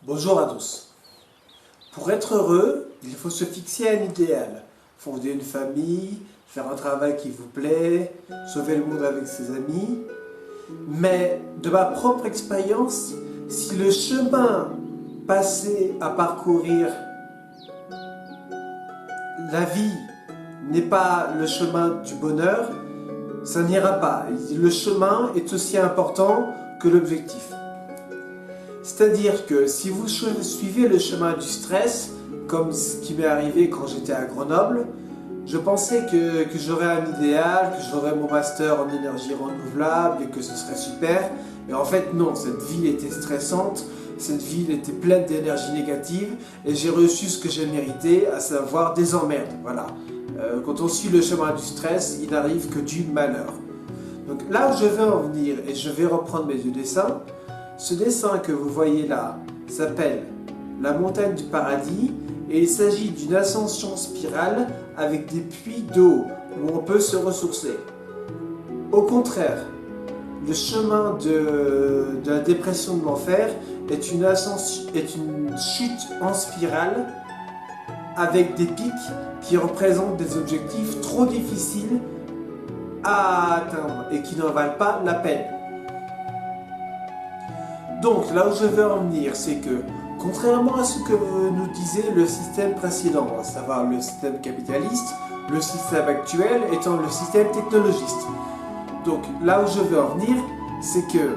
Bonjour à tous. Pour être heureux, il faut se fixer un idéal. Fonder une famille, faire un travail qui vous plaît, sauver le monde avec ses amis. Mais de ma propre expérience, si le chemin passé à parcourir la vie n'est pas le chemin du bonheur, ça n'ira pas. Le chemin est aussi important que l'objectif. C'est-à-dire que si vous suivez le chemin du stress, comme ce qui m'est arrivé quand j'étais à Grenoble, je pensais que j'aurais un idéal, que j'aurais mon master en énergie renouvelable et que ce serait super. Et en fait non, cette vie était stressante, cette vie était pleine d'énergie négative et j'ai reçu ce que j'ai mérité, à savoir des emmerdes. Voilà. Quand on suit le chemin du stress, il n'arrive que du malheur. Donc là où je veux en venir, et je vais reprendre mes deux dessins, ce dessin que vous voyez là s'appelle la montagne du paradis et il s'agit d'une ascension spirale avec des puits d'eau où on peut se ressourcer. Au contraire, le chemin de la dépression de l'enfer est une chute en spirale avec des pics qui représentent des objectifs trop difficiles à atteindre et qui n'en valent pas la peine. Donc là où je veux en venir, c'est que contrairement à ce que nous disait le système précédent, à savoir le système capitaliste, le système actuel étant le système technologiste. Donc là où je veux en venir, c'est que,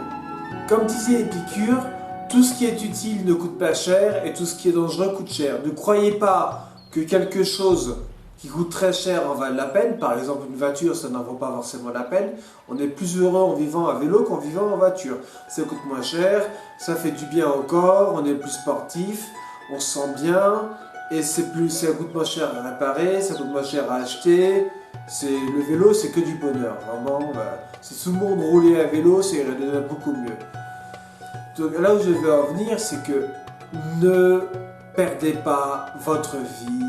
comme disait Épicure, tout ce qui est utile ne coûte pas cher et tout ce qui est dangereux coûte cher. Ne croyez pas que quelque chose qui coûte très cher en vaut la peine. Par exemple, une voiture, ça n'en vaut pas forcément la peine. On est plus heureux en vivant à vélo qu'en vivant en voiture. Ça coûte moins cher, ça fait du bien au corps, on est plus sportif, on se sent bien, et ça coûte moins cher à réparer, ça coûte moins cher à acheter. Le vélo, c'est que du bonheur. Vraiment, si tout le monde roulait à vélo, c'est beaucoup mieux. Donc là où je veux en venir, c'est que ne perdez pas votre vie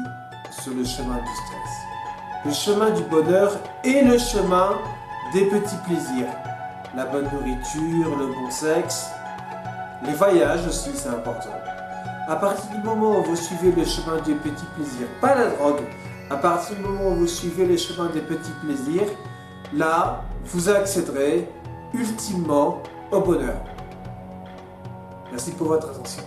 sur le chemin du stress. Le chemin du bonheur est le chemin des petits plaisirs. La bonne nourriture, le bon sexe, les voyages aussi, c'est important. À partir du moment où vous suivez le chemin des petits plaisirs, pas la drogue, à partir du moment où vous suivez le chemin des petits plaisirs, là, vous accéderez ultimement au bonheur. Merci pour votre attention.